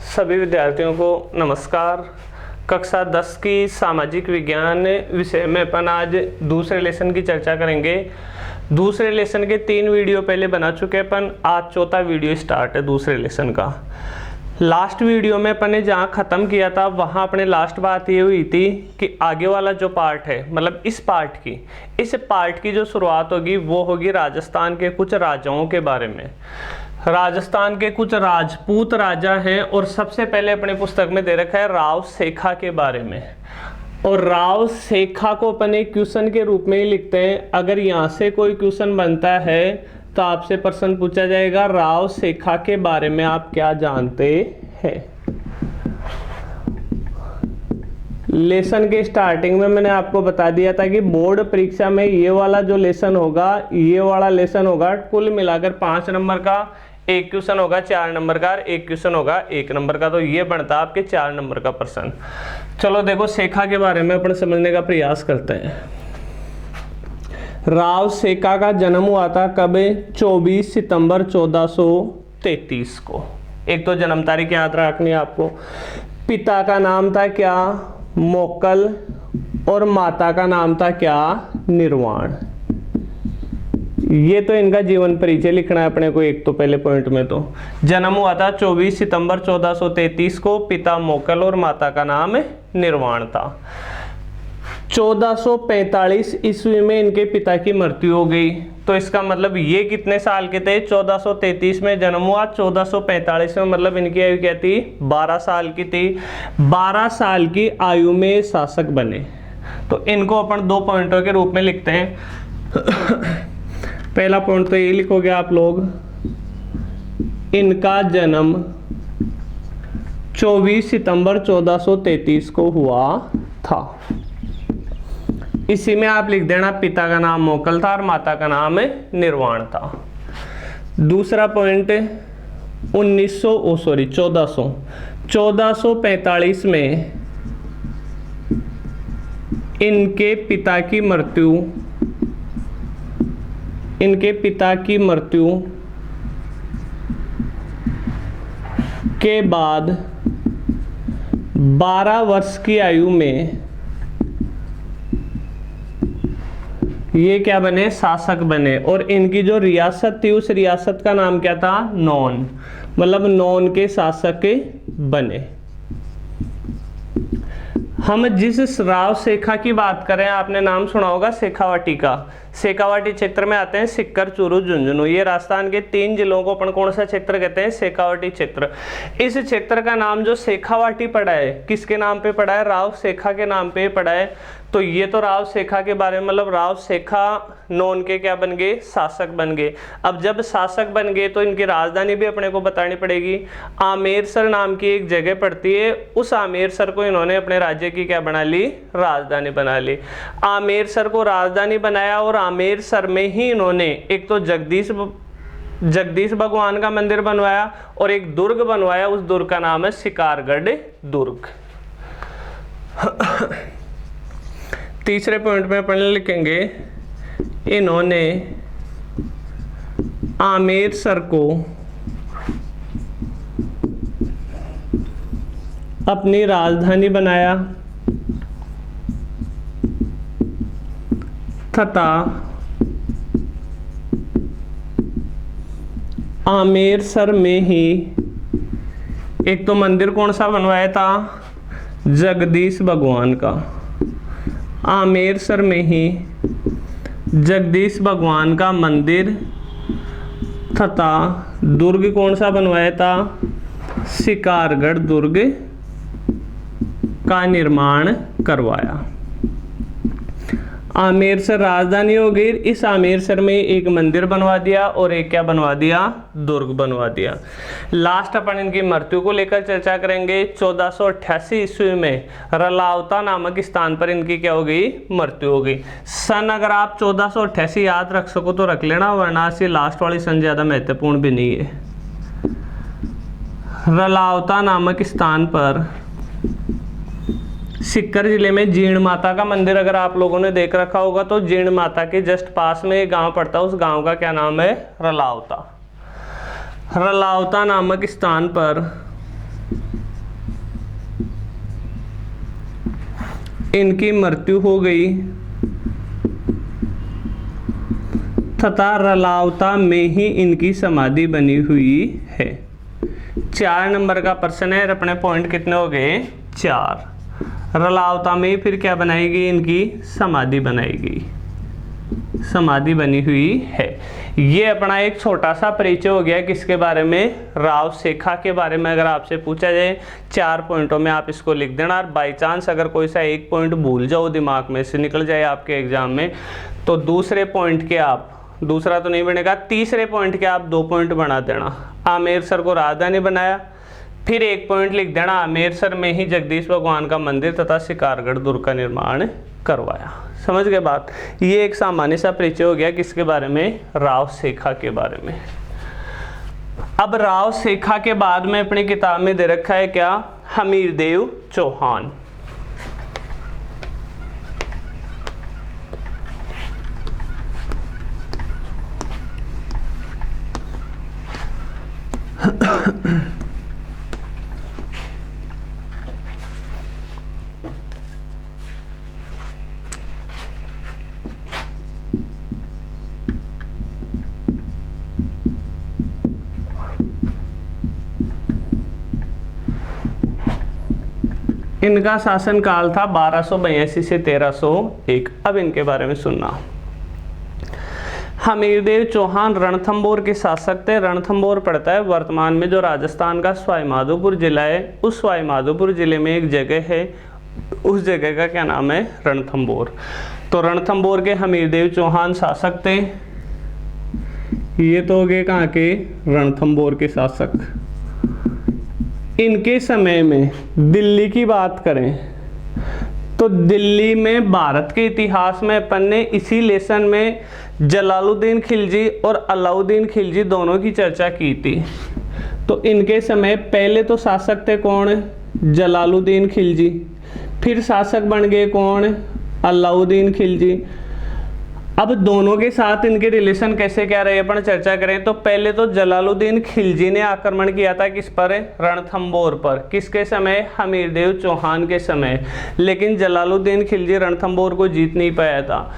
सभी विद्यार्थियों को नमस्कार। कक्षा 10 की सामाजिक विज्ञान विषय में अपन आज दूसरे लेसन की चर्चा करेंगे। दूसरे लेसन के 3 वीडियो पहले बना चुके हैं अपन, आज चौथा वीडियो स्टार्ट है दूसरे लेसन का। लास्ट वीडियो में अपन ने जहाँ ख़त्म किया था वहाँ अपने लास्ट बात ये हुई थी कि आगे वाला जो पार्ट है, मतलब इस पार्ट की जो शुरुआत होगी वो होगी राजस्थान के कुछ राजाओं के बारे में। राजस्थान के कुछ राजपूत राजा हैं और सबसे पहले अपने पुस्तक में दे रखा है राव सेखा के बारे में। और राव सेखा को अपन एक क्वेश्चन के रूप में ही लिखते हैं। अगर यहाँ से कोई क्वेश्चन बनता है तो आपसे प्रश्न पूछा जाएगा राव सेखा के बारे में आप क्या जानते हैं। लेसन के स्टार्टिंग में मैंने आपको बता दिया था कि बोर्ड परीक्षा में ये वाला जो लेसन होगा, ये वाला लेसन होगा कुल मिलाकर 5 नंबर का। एक क्वेश्चन होगा 4 नंबर का, एक क्वेश्चन होगा 1 नंबर का, तो ये बनता है आपके 4 नंबर का प्रश्न। चलो देखो सेखा के बारे में अपन समझने का प्रयास करते हैं। राव सेखा का जन्म हुआ था कब? 24 सितंबर 1433 को। एक तो जन्म तारीख याद रखनी है आपको। पिता का नाम था क्या? मोकल। और माता का नाम था क्या? निर्वाण। ये तो इनका जीवन परिचय लिखना है अपने को एक तो पहले पॉइंट में। तो जन्म हुआ था 24 सितंबर 1433 को, पिता मोकल और माता का नाम निर्वाण था। 1445 ईस्वी में इनके पिता की मृत्यु हो गई। तो इसका मतलब ये कितने साल के थे? 1433 में जन्म हुआ, 1445 में मतलब इनकी आयु क्या थी? 12 साल की थी। 12 साल की आयु में शासक बने। तो इनको अपन 2 पॉइंटों के रूप में लिखते हैं। पहला पॉइंट तो ये लिखोगे आप लोग, इनका जन्म 24 सितंबर 1433 को हुआ था। इसी में आप लिख देना पिता का नाम मोकल था और माता का नाम निर्वाण था। दूसरा पॉइंट 1445 में इनके पिता की मृत्यु के बाद 12 वर्ष की आयु में ये क्या बने? शासक बने। और इनकी जो रियासत थी उस रियासत का नाम क्या था? नौन। मतलब नौन के शासक बने। हम जिस राव सेखा की बात करें, आपने नाम सुना होगा शेखावाटी का। शेखावाटी क्षेत्र में आते हैं सिक्कर, चूरू, झुंझुनू। ये राजस्थान के 3 जिलों को अपन कौन सा क्षेत्र कहते हैं? शेखावाटी क्षेत्र। इस क्षेत्र का नाम जो शेखावाटी पड़ा है, किसके नाम पे पड़ा है? राव सेखा के नाम पे पड़ा है। तो ये तो राव सेखा के बारे में, मतलब राव सेखा नौन के क्या बन गए? शासक बन गए। अब जब शासक बन गए तो इनकी राजधानी भी अपने को बतानी पड़ेगी। आमेरसर नाम की एक जगह पड़ती है, उस आमेरसर को इन्होंने अपने राज्य की क्या बना ली? राजधानी बना ली। आमेरसर को राजधानी बनाया और आमेरसर में ही इन्होंने एक तो जगदीश भगवान का मंदिर बनवाया और एक दुर्ग बनवाया। उस दुर्ग का नाम है शिकारगढ़ दुर्ग। तीसरे पॉइंट में अपन लिखेंगे, इन्होंने आमेरसर को अपनी राजधानी बनाया तथा आमेरसर में ही एक तो मंदिर कौन सा बनवाया था? जगदीश भगवान का। आमेरसर में ही जगदीश भगवान का मंदिर तथा दुर्ग कौन सा बनवाया था? शिकारगढ़ दुर्ग का निर्माण करवाया। आमेरसर राजधानी हो गई। इस आमेरसर में एक मंदिर बनवा दिया और एक क्या बनवा दिया? दुर्ग बनवा दिया। लास्ट अपन इनकी मृत्यु को लेकर चर्चा करेंगे। 1488 ईस्वी में रलावता नामक स्थान पर इनकी क्या हो गई? मृत्यु हो गई। सन अगर आप 1488 याद रख सको तो रख लेना, वरना से लास्ट वाली सन ज्यादा महत्वपूर्ण भी नहीं है। रलावता नामक स्थान पर सीकर जिले में जीर्ण माता का मंदिर अगर आप लोगों ने देख रखा होगा तो जीर्ण माता के जस्ट पास में एक गांव पड़ता है, उस गांव का क्या नाम है? रलावता। रलावता नामक स्थान पर इनकी मृत्यु हो गई तथा रलावता में ही इनकी समाधि बनी हुई है। 4 नंबर का प्रश्न है। अपने पॉइंट कितने हो गए? 4। रलावता में फिर क्या बनाएगी? इनकी समाधि बनाएगी, समाधि बनी हुई है। ये अपना एक छोटा सा परिचय हो गया किसके बारे में? राव शेखा के बारे में। अगर आपसे पूछा जाए 4 पॉइंटों में आप इसको लिख देना, और बाई चांस अगर कोई सा एक पॉइंट भूल जाओ, दिमाग में से निकल जाए आपके एग्जाम में, तो दूसरे पॉइंट के आप, दूसरा तो नहीं बनेगा, तीसरे पॉइंट के आप 2 पॉइंट बना देना। आमेर सर को राजधानी बनाया, फिर 1 पॉइंट लिख देना आमेर सर में ही जगदीश भगवान का मंदिर तथा शिकारगढ़ दुर्ग का निर्माण करवाया। समझ गए बात? ये एक सामान्य सा परिचय हो गया किसके बारे में? राव शेखा के बारे में। अब राव शेखा के बाद में अपनी किताब में दे रखा है क्या? हमीरदेव चौहान। इनका शासनकाल था 1282 से 1301। अब इनके बारे में सुनना। हमीरदेव चौहान रणथंभौर के शासक थे। रणथंभौर पड़ता है वर्तमान में जो राजस्थान का सवाईमाधोपुर जिला है, उस सवाईमाधोपुर जिले में एक जगह है, उस जगह का क्या नाम है? रणथंभौर। तो रणथंभौर के हमीरदेव चौहान शासक थे। ये तो हो गए कहाँ के? रणथंभौर के शासक। इनके समय में दिल्ली की बात करें तो दिल्ली में भारत के इतिहास में अपन ने इसी लेसन में जलालुद्दीन खिलजी और अलाउद्दीन खिलजी दोनों की चर्चा की थी। तो इनके समय पहले तो शासक थे कौन? जलालुद्दीन खिलजी। फिर शासक बन गए कौन? अलाउद्दीन खिलजी। अब दोनों के साथ इनके रिलेशन कैसे क्या रहे अपन चर्चा करें तो पहले तो जलालुद्दीन खिलजी ने आक्रमण किया था किस पर? रणथंभौर पर। किसके समय? हमीरदेव चौहान के समय। लेकिन जलालुद्दीन खिलजी रणथंभौर को जीत नहीं पाया था।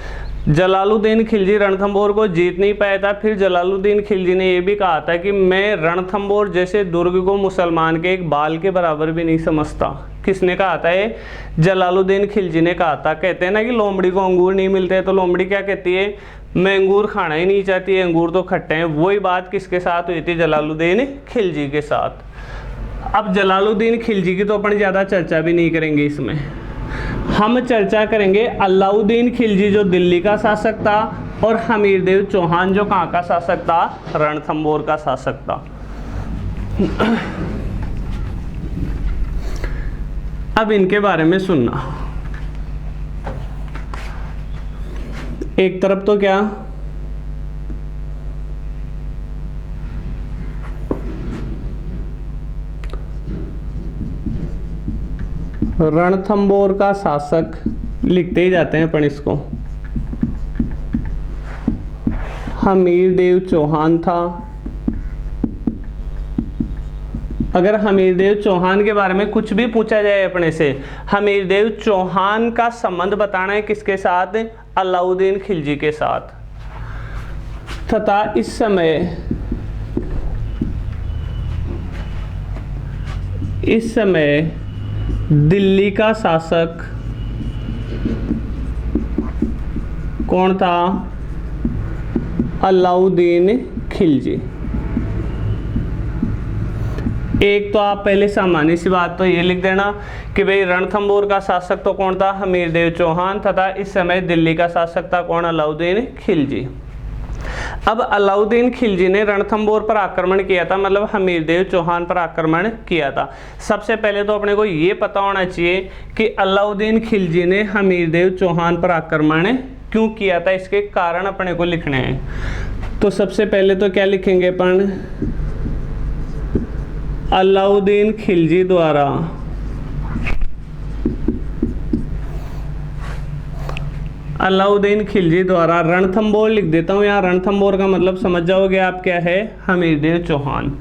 जलालुद्दीन खिलजी रणथंभौर को जीत नहीं पाया था। फिर जलालुद्दीन खिलजी ने यह भी कहा था कि मैं रणथंभौर जैसे दुर्ग को मुसलमान के एक बाल के बराबर भी नहीं समझता। किसने कहा था ये? जलालुद्दीन खिलजी ने कहा था। कहते हैं ना कि लोमड़ी को अंगूर नहीं मिलते, तो लोमड़ी क्या कहती है? मैं अंगूर खाना ही नहीं चाहती है, अंगूर तो खट्टे हैं। वही बात किसके साथ हुई थी? जलालुद्दीन खिलजी के साथ। अब जलालुद्दीन खिलजी की तो अपन ज़्यादा चर्चा भी नहीं करेंगे, इसमें हम चर्चा करेंगे अलाउद्दीन खिलजी जो दिल्ली का शासक था, और हमीरदेव चौहान जो कहाँ का शासक था? रणथंभौर का शासक था। अब इनके बारे में सुनना। एक तरफ तो क्या रणथंभौर का शासक लिखते ही जाते हैं अपन इसको, हमीरदेव चौहान था। अगर हमीरदेव चौहान के बारे में कुछ भी पूछा जाए अपने से, हमीरदेव चौहान का संबंध बताना है किसके साथ? अलाउद्दीन खिलजी के साथ। तथा इस समय दिल्ली का शासक कौन था? अलाउद्दीन खिलजी। एक तो आप पहले सामान्य सी बात तो ये लिख देना कि भाई रणथंभौर का शासक तो कौन था? हमीरदेव चौहान। तथा इस समय दिल्ली का शासक था कौन? अलाउद्दीन खिलजी। अब अलाउद्दीन खिलजी ने रणथंभौर पर आक्रमण किया था, मतलब हमीरदेव चौहान पर आक्रमण किया था। सबसे पहले तो अपने को ये पता होना चाहिए कि अलाउद्दीन खिलजी ने हमीरदेव चौहान पर आक्रमण क्यों किया था, इसके कारण अपने को लिखने हैं। तो सबसे पहले तो क्या लिखेंगे अपन? अलाउद्दीन खिलजी द्वारा रणथंभौर लिख देता हूँ यहाँ। रणथंभौर का मतलब समझ जाओगे आप क्या है? हमीरदेव चौहान।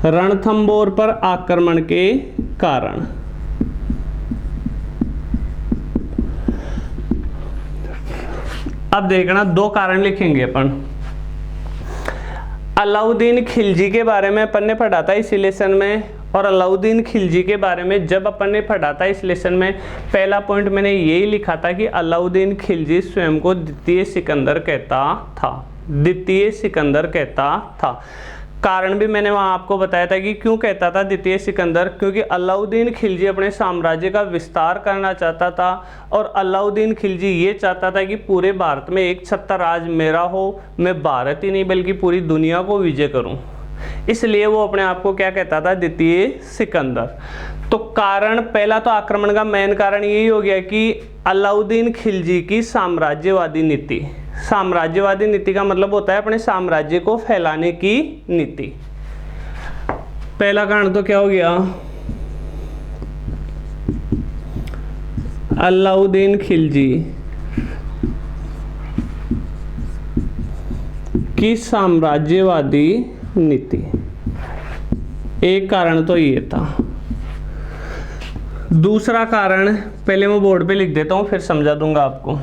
रणथंभौर पर आक्रमण के कारण अब देखना, दो कारण लिखेंगे अपन। अलाउद्दीन खिलजी के बारे में अपन ने पढ़ा था इस लेसन में, और अलाउद्दीन खिलजी के बारे में जब अपन ने पढ़ा था इस लेसन में, पहला पॉइंट मैंने यही लिखा था कि अलाउद्दीन खिलजी स्वयं को द्वितीय सिकंदर कहता था, द्वितीय सिकंदर कहता था। कारण भी मैंने वहाँ आपको बताया था कि क्यों कहता था द्वितीय सिकंदर, क्योंकि अलाउद्दीन खिलजी अपने साम्राज्य का विस्तार करना चाहता था, और अलाउद्दीन खिलजी ये चाहता था कि पूरे भारत में एक छत्ता राज मेरा हो, मैं भारत ही नहीं बल्कि पूरी दुनिया को विजय करूं, इसलिए वो अपने आप को क्या कहता था, द्वितीय सिकंदर। तो कारण पहला तो आक्रमण का मेन कारण यही हो गया कि अलाउद्दीन खिलजी की साम्राज्यवादी नीति। साम्राज्यवादी नीति का मतलब होता है अपने साम्राज्य को फैलाने की नीति। पहला कारण तो क्या हो गया, अलाउद्दीन खिलजी की साम्राज्यवादी नीति, एक कारण तो ये था। दूसरा कारण पहले मैं बोर्ड पे लिख देता हूं, फिर समझा दूंगा आपको।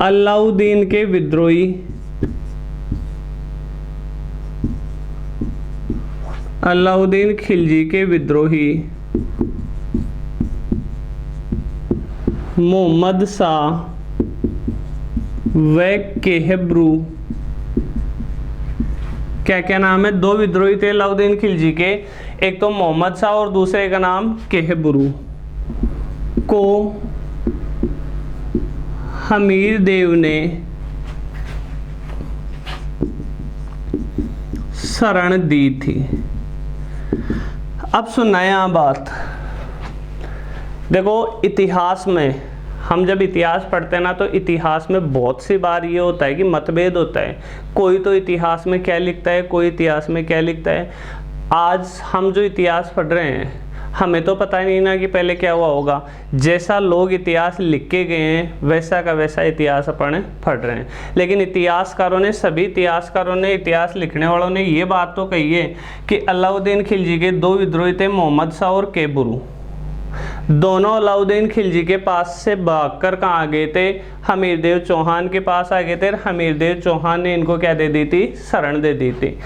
अलाउद्दीन के विद्रोही अलाउद्दीन खिलजी के विद्रोही मोहम्मद शाह व केहबरू, क्या क्या नाम है, दो विद्रोही थे अलाउद्दीन खिलजी के, एक तो मोहम्मद शाह और दूसरे का नाम केहबरू, को हमीर देव ने शरण दी थी। अब सुनना है यहाँ बात, देखो इतिहास में हम जब इतिहास पढ़ते हैं ना, तो इतिहास में बहुत सी बार ये होता है कि मतभेद होता है, कोई तो इतिहास में क्या लिखता है, कोई इतिहास में क्या लिखता है। आज हम जो इतिहास पढ़ रहे हैं, हमें तो पता नहीं ना कि पहले क्या हुआ होगा, जैसा लोग इतिहास लिख के गए हैं वैसा का वैसा इतिहास अपन पढ़ रहे हैं। लेकिन इतिहासकारों ने, सभी इतिहासकारों ने, इतिहास लिखने वालों ने ये बात तो कही है कि अलाउद्दीन खिलजी के दो विद्रोही थे, मोहम्मद शाह और केबरू। दोनों अलाउद्दीन खिलजी के पास से भागकर कहाँ गए थे, हमीरदेव चौहान के पास आ गए थे, और हमीरदेव चौहान ने इनको क्या दे दी थी, शरण दे दी थी।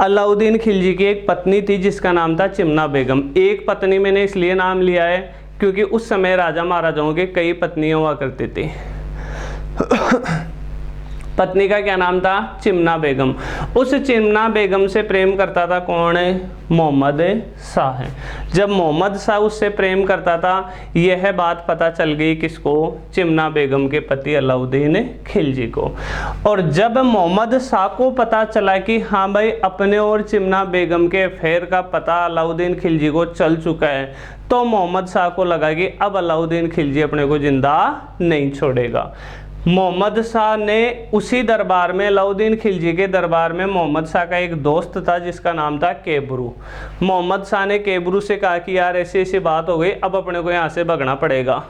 अलाउद्दीन खिलजी की एक पत्नी थी जिसका नाम था चिमना बेगम। एक पत्नी मैंने इसलिए नाम लिया है क्योंकि उस समय राजा महाराजाओं के कई पत्नियां हुआ करती थी। पत्नी का क्या नाम था, चिमना बेगम। उस चिमना बेगम से प्रेम करता था कौन है, मोहम्मद शाह। जब मोहम्मद शाह उससे प्रेम करता था, यह बात पता चल गई किसको, चिमना बेगम के पति अलाउद्दीन खिलजी को। और जब मोहम्मद शाह को पता चला कि हाँ भाई अपने और चिमना बेगम के अफेयर का पता अलाउद्दीन खिलजी को चल चुका है, तो मोहम्मद शाह को लगा कि अब अलाउद्दीन खिलजी अपने को जिंदा नहीं छोड़ेगा। मोहम्मद शाह ने उसी दरबार में, अलाउद्दीन खिलजी के दरबार में, मोहम्मद शाह का एक दोस्त था जिसका नाम था केबरू। मोहम्मद शाह ने केबरू से कहा कि यार ऐसी ऐसी बात हो गई, अब अपने को यहाँ से भगना पड़ेगा।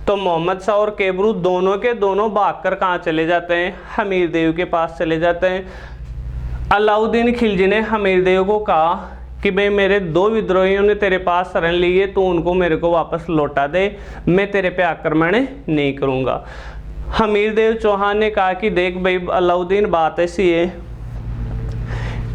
तो मोहम्मद शाह और केबरू दोनों के दोनों भागकर कहाँ चले जाते हैं, हमीरदेव के पास चले जाते हैं। अलाउद्दीन खिलजी ने हमीरदेव को कहा कि भाई मेरे दो विद्रोहियों ने तेरे पास शरण ली है, तो उनको मेरे को वापस लौटा दे, मैं तेरे पे आक्रमण नहीं करूँगा। हमीरदेव चौहान ने कहा कि देख भाई अलाउद्दीन, बात ऐसी है,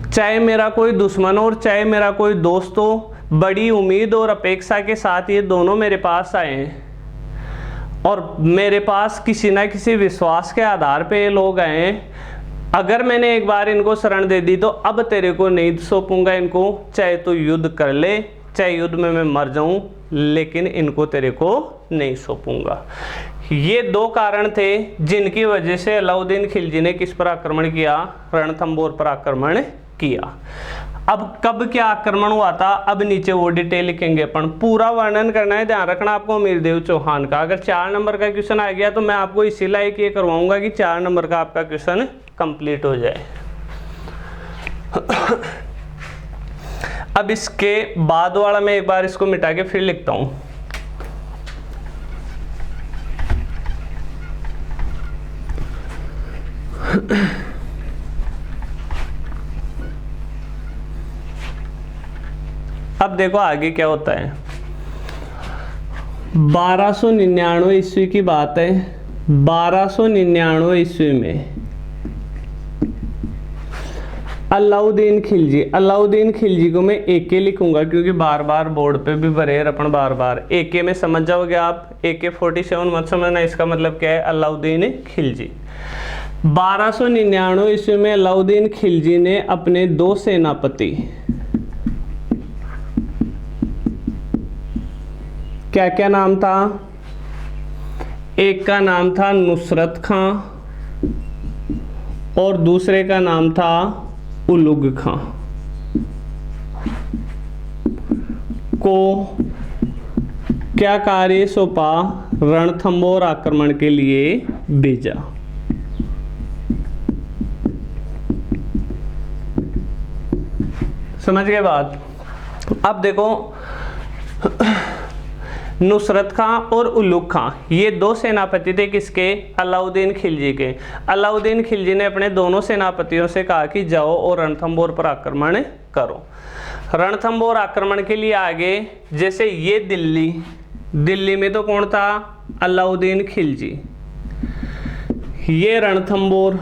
चाहे मेरा कोई दुश्मन हो और चाहे मेरा कोई दोस्त हो, बड़ी उम्मीद और अपेक्षा के साथ ये दोनों मेरे पास आए हैं, और मेरे पास किसी ना किसी विश्वास के आधार पे ये लोग आए हैं। अगर मैंने एक बार इनको शरण दे दी तो अब तेरे को नहीं सौंपूंगा इनको, चाहे तो युद्ध कर ले, चाहे युद्ध में मैं मर जाऊं, लेकिन इनको तेरे को नहीं सौंपूंगा। ये दो कारण थे जिनकी वजह से अलाउद्दीन खिलजी ने किस पर आक्रमण किया, रणथंबोर पर आक्रमण किया। अब कब क्या आक्रमण हुआ था, अब नीचे वो डिटेल लिखेंगे अपन, पूरा वर्णन करना है, ध्यान रखना आपको हमीरदेव चौहान का। अगर 4 नंबर का क्वेश्चन आ गया तो मैं आपको इसी लायक ये करवाऊंगा कि 4 नंबर का आपका क्वेश्चन कंप्लीट हो जाए। अब इसके बाद वाला मैं एक बार इसको मिटा के फिर लिखता हूं। अब देखो आगे क्या होता है। 1299 ईस्वी की बात है। 1299 ईस्वी में अलाउद्दीन खिलजी, अलाउद्दीन खिलजी को मैं AK लिखूंगा क्योंकि बार बार बोर्ड पे भी भरे अपन बार बार AK में समझ जाओगे आप। AK-47 मत समझना, इसका मतलब क्या है, अलाउद्दीन खिलजी। 1299 ईस्वी में अलाउद्दीन खिलजी ने अपने 2 सेनापति, क्या क्या नाम था, एक का नाम था नुसरत खां और दूसरे का नाम था उलुग खां, को क्या कार्य सौंपा, रणथंबोर आक्रमण के लिए भेजा। समझ गए बात। अब देखो नुसरत खां और उलुग खां ये 2 सेनापति थे किसके, अलाउद्दीन खिलजी के। अलाउद्दीन खिलजी ने अपने दोनों सेनापतियों से कहा कि जाओ और रणथंबोर पर आक्रमण करो। रणथंबोर आक्रमण के लिए आगे, जैसे ये दिल्ली में तो कौन था, अलाउद्दीन खिलजी। ये रणथंबोर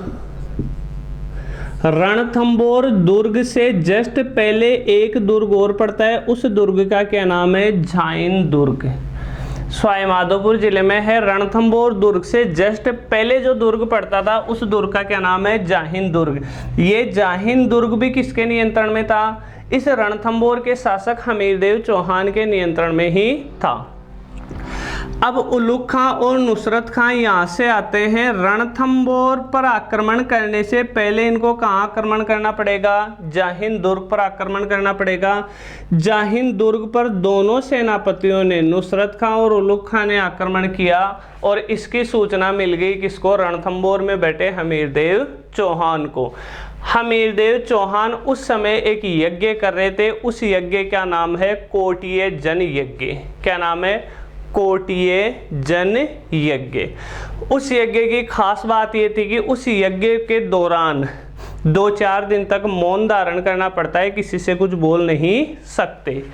दुर्ग से जस्ट पहले एक दुर्ग और पड़ता है, उस दुर्ग का क्या नाम है, झाइन दुर्ग। सवाईमाधोपुर जिले में है। रणथंबोर दुर्ग से जस्ट पहले जो दुर्ग पड़ता था उस दुर्ग का क्या नाम है, जाहिन दुर्ग। ये जाहिन दुर्ग भी किसके नियंत्रण में था, इस रणथंबोर के शासक हमीरदेव चौहान के नियंत्रण में ही था। अब उलुग खां और नुसरत खां यहाँ से आते हैं। रणथंबोर पर आक्रमण करने से पहले इनको कहाँ आक्रमण करना पड़ेगा, जाहिन दुर्ग पर आक्रमण करना पड़ेगा। जाहिन दुर्ग पर दोनों सेनापतियों ने, नुसरत खां और उलुग खां ने आक्रमण किया और इसकी सूचना मिल गई किसको, रणथंबोर में बैठे हमीरदेव चौहान को। हमीरदेव चौहान उस समय एक यज्ञ कर रहे थे, उस यज्ञ का नाम है कोटिये जन यज्ञ। क्या नाम है, कोटिये जन यज्ञ। उस यज्ञ की खास बात यह थी कि उस यज्ञ के दौरान 2-4 दिन तक मौन धारण करना पड़ता है, किसी से कुछ बोल नहीं सकते।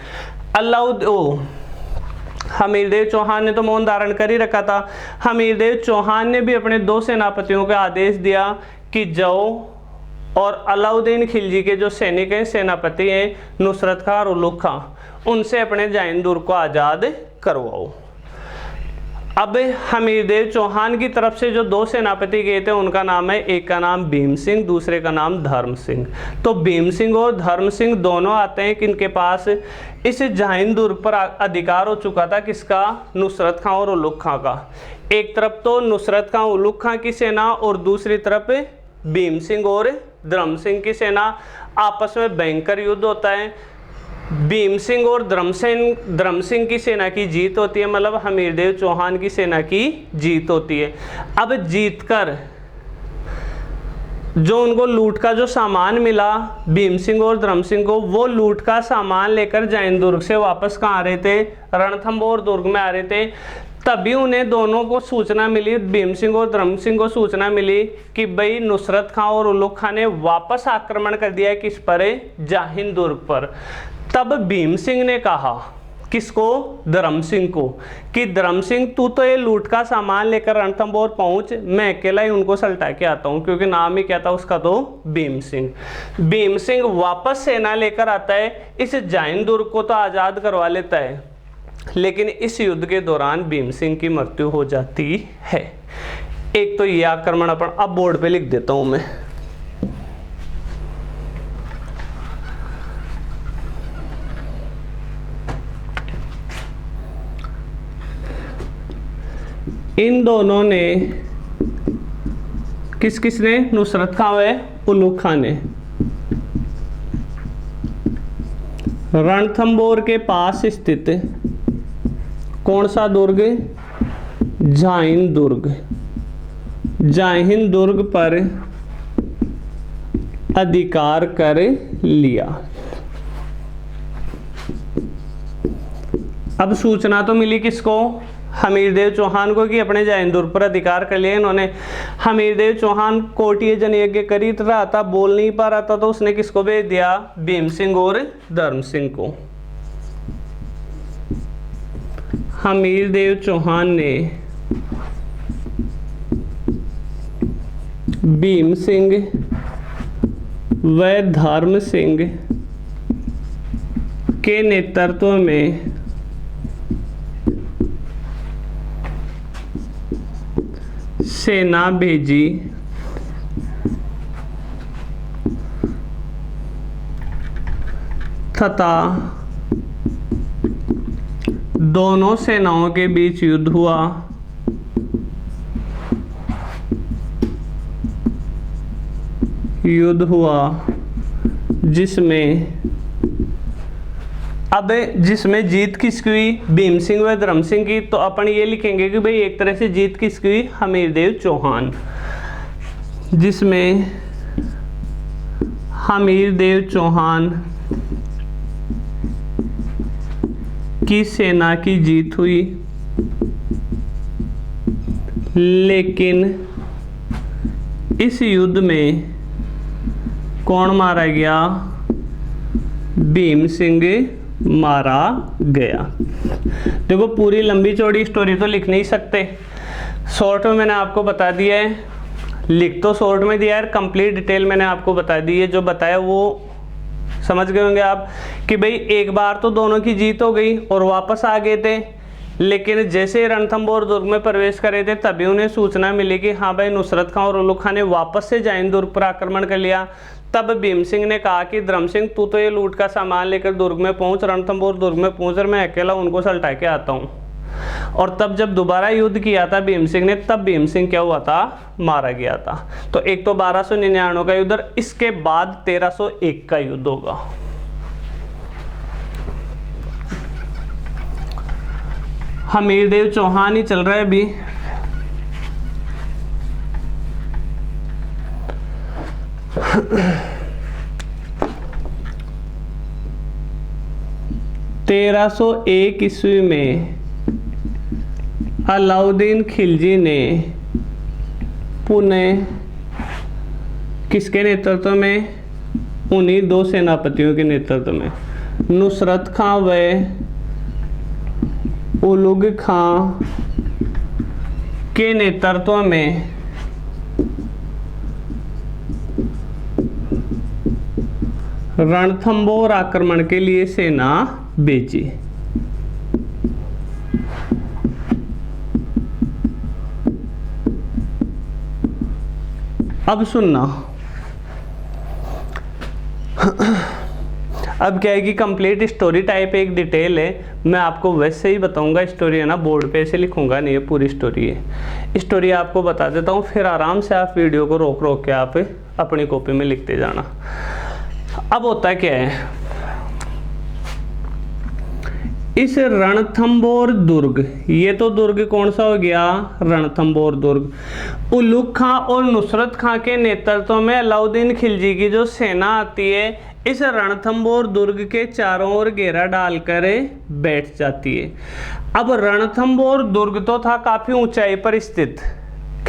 हमीरदेव चौहान ने तो मौन धारण कर ही रखा था। हमीरदेव चौहान ने भी अपने 2 सेनापतियों को आदेश दिया कि जाओ और अलाउद्दीन खिलजी के जो सैनिक हैं, सेनापति हैं, नुसरत खां और उलुग खां, उनसे अपने जाहिन दुर्ग को आज़ाद करवाओ। अब हमीरदेव चौहान की तरफ से जो 2 सेनापति गए थे उनका नाम है, एक का नाम भीम सिंह, दूसरे का नाम धर्म सिंह। तो भीम सिंह और धर्म सिंह दोनों आते हैं किनके पास, इस जाहिन दुर्ग पर अधिकार हो चुका था किसका, नुसरत खां और उलुग खां का। एक तरफ तो नुसरत खां उलुग खां की सेना और दूसरी तरफ भीम सिंह और धर्म सिंह की सेना। आपस में भयंकर युद्ध होता है। भीम सिंह और धर्म सिंह की सेना की जीत होती है, मतलब हमीरदेव चौहान की सेना की जीत होती है। अब जीतकर जो उनको लूट का जो सामान मिला भीम सिंह और धर्म सिंह को, वो लूट का सामान लेकर जाहिन दुर्ग से वापस कहाँ आ रहे थे, रणथंबोर दुर्ग में आ रहे थे। तभी उन्हें दोनों को सूचना मिली, भीम सिंह और धर्म सिंह को सूचना मिली कि भाई नुसरत खां और उलुग खां ने वापस आक्रमण कर दिया है किस पर, जाहिन दुर्ग पर। तब भीम सिंह ने कहा किसको, धर्म सिंह को, कि धर्म सिंह तू तो ये लूट का सामान लेकर रणथंबोर पहुंच, मैं अकेला ही उनको सल्टा के आता हूं, क्योंकि नाम ही क्या था उसका, तो भीम सिंह। भीम सिंह वापस सेना लेकर आता है, इस जाहिन दुर्ग को तो आज़ाद करवा लेता है, लेकिन इस युद्ध के दौरान भीम सिंह की मृत्यु हो जाती है। एक तो ये आक्रमण अपन अब बोर्ड पे लिख देता हूं मैं। इन दोनों ने, किस ने, नुसरत खां व उलुग खां ने रणथंबोर के पास स्थित कौन सा दुर्ग, जाहिन दुर्ग, जाहिन दुर्ग पर अधिकार कर लिया। अब सूचना तो मिली किसको, हमीरदेव चौहान को, कि अपने जाहिन दुर्ग पर अधिकार कर लिया इन्होंने। हमीरदेव चौहान कोटिये जन यज्ञ कर ही रहा था, बोल नहीं पा रहा था, तो उसने किसको भेज दिया, भीम सिंह और धर्म सिंह को। हमीरदेव चौहान ने भीम सिंह व धर्म सिंह के नेतृत्व में सेना भेजी तथा दोनों सेनाओं के बीच युद्ध हुआ। जिसमें जीत किसकी हुई? भीम सिंह व धर्म सिंह की। तो अपन ये लिखेंगे कि भाई एक तरह से जीत किसकी हुई? हमीरदेव चौहान। जिसमें हमीरदेव चौहान की सेना की जीत हुई, लेकिन इस युद्ध में कौन मारा गया? भीम सिंह मारा गया। देखो पूरी लंबी चौड़ी स्टोरी तो लिख नहीं सकते, शॉर्ट में मैंने आपको बता दिया है। लिख तो शॉर्ट में दिया है, कंप्लीट डिटेल मैंने आपको बता दी है। जो बताया वो समझ गए होंगे आप कि भाई एक बार तो दोनों की जीत हो गई और वापस आ गए थे, लेकिन जैसे रणथंभौर दुर्ग में प्रवेश करे थे तभी उन्हें सूचना मिली कि हाँ भाई नुसरत खां और उलुग खां ने वापस से जैन दुर्ग पर आक्रमण कर लिया। तब भीम सिंह ने कहा कि धर्म सिंह तू तो ये लूट का सामान लेकर दुर्ग में पहुंच, रणथंभौर दुर्ग में पहुंच और मैं अकेला उनको सलटा के आता हूँ। और तब जब दोबारा युद्ध किया था भीम सिंह ने, तब भीम सिंह क्या हुआ था? मारा गया था। तो एक तो 1299 का युद्ध, इसके बाद 1301 का युद्ध होगा। हमीरदेव चौहान ही चल रहा है अभी। (1301) ईस्वी में अलाउद्दीन खिलजी ने पुणे किसके नेतृत्व में? उन्हीं दो सेनापतियों के नेतृत्व में, नुसरत खां व उलुग खां के नेतृत्व में रणथंभौर आक्रमण के लिए सेना भेजी। अब सुनना, अब क्या है कि कंप्लीट स्टोरी टाइप एक डिटेल है, मैं आपको वैसे ही बताऊंगा। स्टोरी है ना, बोर्ड पे ऐसे लिखूंगा नहीं, है पूरी स्टोरी है। स्टोरी आपको बता देता हूँ, फिर आराम से आप वीडियो को रोक रोक के आप अपनी कॉपी में लिखते जाना। अब होता क्या है, इस रणथंभौर दुर्ग, ये तो दुर्ग कौन सा हो गया? रणथंभौर दुर्ग। उलुग खां और नुसरत खां के नेतृत्व में अलाउद्दीन खिलजी की जो सेना आती है, इस रणथंभौर दुर्ग के चारों ओर घेरा डालकर बैठ जाती है। अब रणथंभौर दुर्ग तो था काफी ऊंचाई पर स्थित,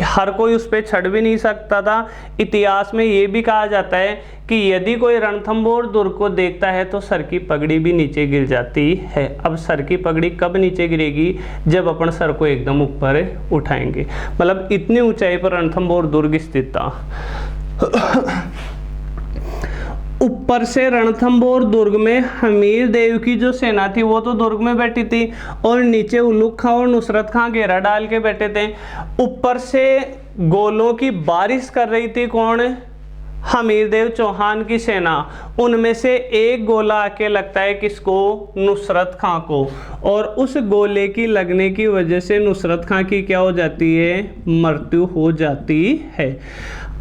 हर कोई उस पर चढ़ भी नहीं सकता था। इतिहास में ये भी कहा जाता है कि यदि कोई रणथंभौर दुर्ग को देखता है तो सर की पगड़ी भी नीचे गिर जाती है। अब सर की पगड़ी कब नीचे गिरेगी? जब अपन सर को एकदम ऊपर उठाएंगे। मतलब इतनी ऊंचाई पर रणथंभौर दुर्ग स्थित था। ऊपर से रणथंभौर दुर्ग में हमीरदेव की जो सेना थी वो तो दुर्ग में बैठी थी, और नीचे उलुग खां और नुसरत खां घेरा डाल के बैठे थे। ऊपर से गोलों की बारिश कर रही थी कौन? हमीरदेव चौहान की सेना। उनमें से एक गोला आके लगता है किसको? नुसरत खां को, और उस गोले की लगने की वजह से नुसरत खां की क्या हो जाती है? मृत्यु हो जाती है।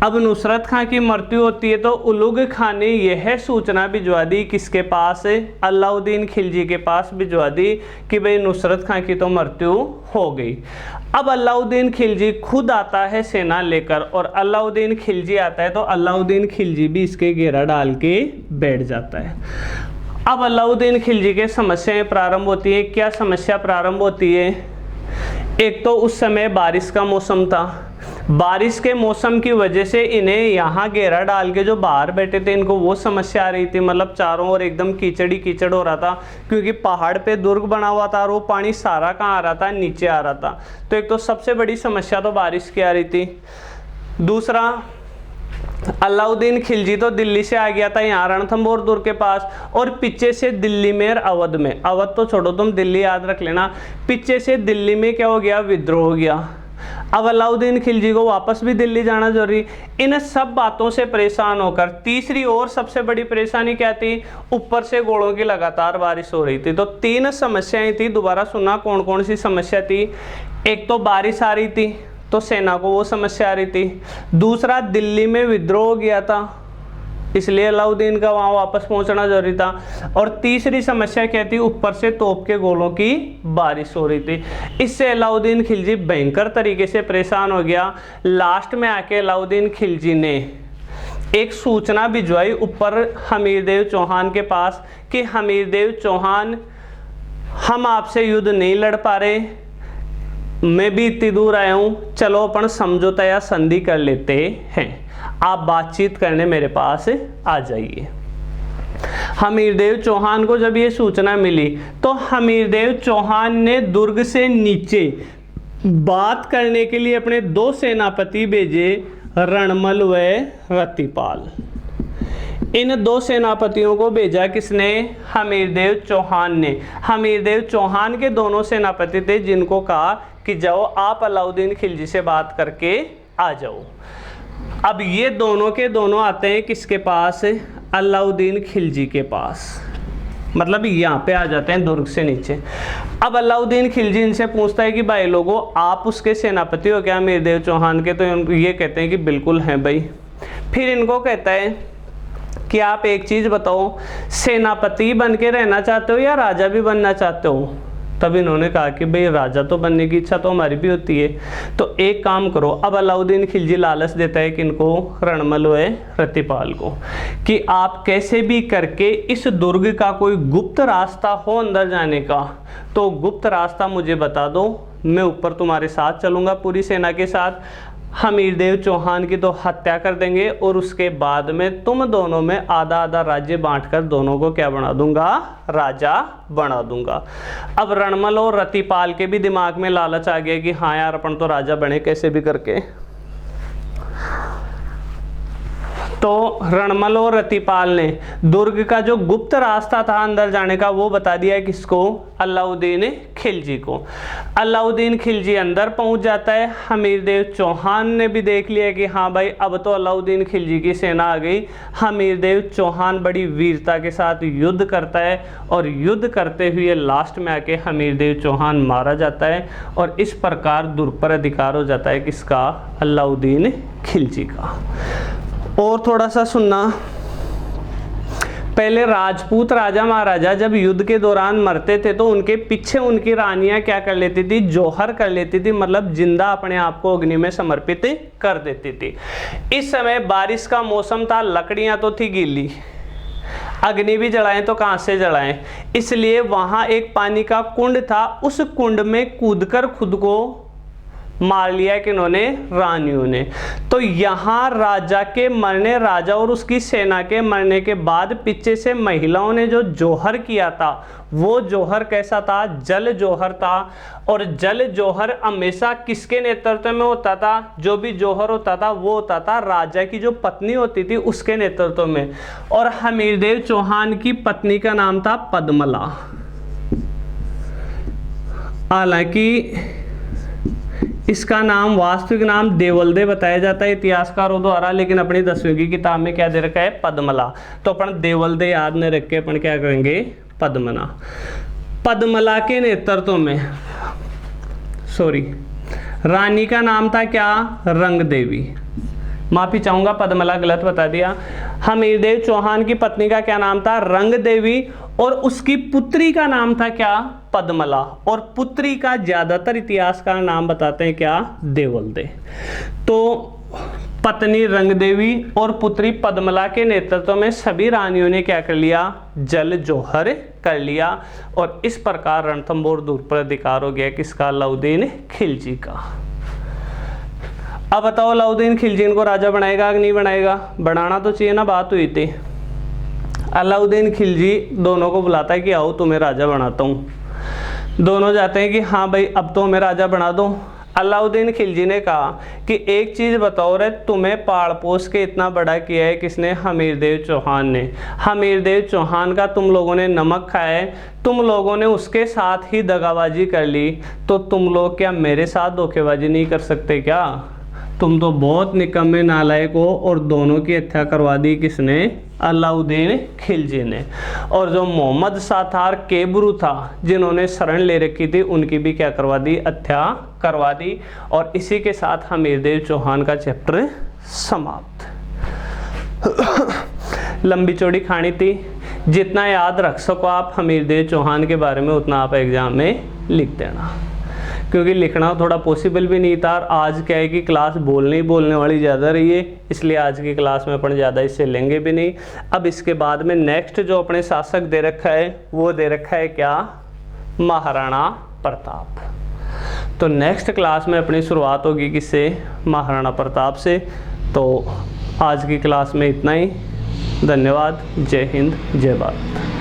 अब नुसरत खां की मृत्यु होती है तो उलुग खां ने यह सूचना भिजवा दी किसके पास? अलाउद्दीन खिलजी के पास भिजवा दी कि भाई नुसरत खां की तो मृत्यु हो गई। अब अलाउद्दीन खिलजी खुद आता है सेना लेकर, और अलाउद्दीन खिलजी आता है तो अलाउद्दीन खिलजी भी इसके घेरा डाल के बैठ जाता है। अब अलाउद्दीन खिलजी के समस्याएं प्रारंभ होती है। क्या समस्या प्रारंभ होती है? एक तो उस समय बारिश का मौसम था, बारिश के मौसम की वजह से इन्हें यहाँ घेरा डाल के जो बाहर बैठे थे इनको वो समस्या आ रही थी, मतलब चारों ओर एकदम कीचड़ ही कीचड़ हो रहा था, क्योंकि पहाड़ पे दुर्ग बना हुआ था और वो पानी सारा कहाँ आ रहा था, नीचे आ रहा था। तो एक तो सबसे बड़ी समस्या तो बारिश की आ रही थी। दूसरा, अलाउद्दीन खिलजी तो दिल्ली से आ गया था यहाँ रणथंभौर दुर्ग के पास, और पीछे से दिल्ली में और अवध में, अवध तो छोड़ो तुम, दिल्ली याद रख लेना, पीछे से दिल्ली में क्या हो गया, विद्रोह हो गया। अब अलाउद्दीन खिलजी को वापस भी दिल्ली जाना जरूरी। इन सब बातों से परेशान होकर तीसरी और सबसे बड़ी परेशानी क्या थी, ऊपर से गोलों की लगातार बारिश हो रही थी। तो तीन समस्याएं थी, दोबारा सुना कौन कौन सी समस्या थी। एक तो बारिश आ रही थी तो सेना को वो समस्या आ रही थी। दूसरा, दिल्ली में विद्रोह हो गया था इसलिए अलाउद्दीन का वहां वापस पहुंचना जरूरी था। और तीसरी समस्या क्या थी, ऊपर से तोप के गोलों की बारिश हो रही थी। इससे अलाउद्दीन खिलजी भयंकर तरीके से परेशान हो गया। लास्ट में आके अलाउद्दीन खिलजी ने एक सूचना भिजवाई ऊपर हमीरदेव चौहान के पास कि हमीरदेव चौहान, हम आपसे युद्ध नहीं लड़ पा रहे, मैं भी इतनी दूर आया हूँ, चलो अपन समझौता या संधि कर लेते हैं, आप बातचीत करने मेरे पास आ जाइए। हमीरदेव चौहान को जब ये सूचना मिली तो हमीरदेव चौहान ने दुर्ग से नीचे बात करने के लिए अपने दो सेनापति भेजे, रणमल व रतिपाल। इन दो सेनापतियों को भेजा किसने, हमीरदेव चौहान ने। हमीरदेव चौहान के दोनों सेनापति थे जिनको कहा कि जाओ आप अलाउद्दीन खिलजी से बात करके आ जाओ। अब ये दोनों के दोनों आते हैं किसके पास, अलाउद्दीन खिलजी के पास, मतलब यहाँ पे आ जाते हैं दुर्ग से नीचे। अब अलाउद्दीन खिलजी इनसे पूछता है कि भाई लोगों, आप उसके सेनापति हो क्या हमीरदेव चौहान के? तो ये कहते हैं कि बिल्कुल हैं भाई। फिर इनको कहता है कि आप एक चीज़ बताओ, सेनापति बन के रहना चाहते हो या राजा भी बनना चाहते हो? तब इन्होंने कहा कि भाई राजा तो बनने की इच्छा तो हमारी भी होती है, तो एक काम करो। अब अलाउद्दीन खिलजी लालच देता है कि इनको, रणमल व रतिपाल को, कि आप कैसे भी करके इस दुर्ग का कोई गुप्त रास्ता हो अंदर जाने का, तो गुप्त रास्ता मुझे बता दो, मैं ऊपर तुम्हारे साथ चलूँगा पूरी सेना के साथ, हमीरदेव चौहान की तो हत्या कर देंगे और उसके बाद में तुम दोनों में आधा आधा राज्य बांटकर दोनों को क्या बना दूंगा, राजा बना दूंगा। अब रणमल और रतिपाल के भी दिमाग में लालच आ गया कि हाँ यार अपन तो राजा बने कैसे भी करके। तो रणमल और रतिपाल ने दुर्ग का जो गुप्त रास्ता था अंदर जाने का वो बता दिया किसको, अलाउद्दीन खिलजी को। अलाउद्दीन खिलजी अंदर पहुंच जाता है। हमीरदेव चौहान ने भी देख लिया कि हाँ भाई अब तो अलाउद्दीन खिलजी की सेना आ गई। हमीरदेव चौहान बड़ी वीरता के साथ युद्ध करता है और युद्ध करते हुए लास्ट में आके हमीरदेव चौहान मारा जाता है और इस प्रकार दुर्ग पर अधिकार हो जाता है किसका, अलाउद्दीन खिलजी का। और थोड़ा सा सुनना, पहले राजपूत राजा महाराजा जब युद्ध के दौरान मरते थे तो उनके पीछे उनकी रानियां क्या कर लेती थी, जौहर कर लेती थी, मतलब जिंदा अपने आप को अग्नि में समर्पित कर देती थी। इस समय बारिश का मौसम था, लकड़ियां तो थी गीली, अग्नि भी जलाएं तो कहां से जलाएं, इसलिए वहां एक पानी का कुंड था, उस कुंड में कूदकर खुद को मार लिया कि इन्होंने, रानियों ने। तो यहाँ राजा के मरने, राजा और उसकी सेना के मरने के बाद पीछे से महिलाओं ने जो जौहर किया था वो जौहर कैसा था, जल जौहर था। और जल जौहर हमेशा किसके नेतृत्व में होता था, जो भी जौहर होता था वो होता था राजा की जो पत्नी होती थी उसके नेतृत्व में। और हमीरदेव चौहान की पत्नी का नाम था पद्मला। हालांकि इसका नाम, वास्तविक नाम देवलदे बताया जाता है इतिहासकारों द्वारा, लेकिन अपनी 10वीं की किताब में क्या दे रखा है, पद्मला। तो अपन देवलदे याद न रख के अपन क्या करेंगे, पद्मना। पद्मला के नेतृत्व में, सॉरी, रानी का नाम था क्या, रंग देवी। माफी चाहूंगा, पद्मला गलत बता दिया। हमीरदेव चौहान की पत्नी का क्या नाम था, रंग देवी, और उसकी पुत्री का नाम था क्या, पद्मला। और पुत्री का ज्यादातर इतिहासकार नाम बताते हैं क्या, देवलदे। तो पत्नी रंग देवी और पुत्री पद्मला के नेतृत्व में सभी रानियों ने क्या कर लिया, जल जौहर कर लिया। और इस प्रकार रणथंभौर दुर्ग पर अधिकार हो गया किसका, अलाउद्दीन खिलजी का। अब बताओ अलाउद्दीन खिलजी इनको राजा बनाएगा कि नहीं बनाएगा? बनाना तो चाहिए ना, बात हुई थी। अलाउद्दीन खिलजी दोनों को बुलाता है कि आओ तुम्हें राजा बनाता हूँ। दोनों जाते हैं कि हाँ भाई अब तो हमें राजा बना दो। अलाउद्दीन खिलजी ने कहा कि एक चीज़ बताओ रे, तुम्हें पाल पोस के इतना बड़ा किया है किसने? हमीरदेव चौहान ने। हमीरदेव चौहान का तुम लोगों ने नमक खाया है, तुम लोगों ने उसके साथ ही दगाबाजी कर ली, तो तुम लोग क्या मेरे साथ धोखेबाजी नहीं कर सकते क्या? तुम तो बहुत निकम्मे नालायक हो। और दोनों की हत्या करवा दी किसने? अलाउद्दीन खिलजी ने। और जो मोहम्मद साथार केबरू था जिन्होंने शरण ले रखी थी, उनकी भी क्या करवा दी? हत्या करवा दी। और इसी के साथ हमीरदेव चौहान का चैप्टर समाप्त। लंबी चौड़ी कहानी थी, जितना याद रख सको आप हमीरदेव चौहान के बारे में उतना आप एग्जाम में लिख देना, क्योंकि लिखना थोड़ा पॉसिबल भी नहीं था। आज क्या है कि क्लास बोलने वाली ज़्यादा रही है, इसलिए आज की क्लास में अपन ज़्यादा इससे लेंगे भी नहीं। अब इसके बाद में नेक्स्ट जो अपने शासक दे रखा है वो दे रखा है क्या? महाराणा प्रताप। तो नेक्स्ट क्लास में अपनी शुरुआत होगी किससे? महाराणा प्रताप से। तो आज की क्लास में इतना ही। धन्यवाद। जय हिंद, जय भारत।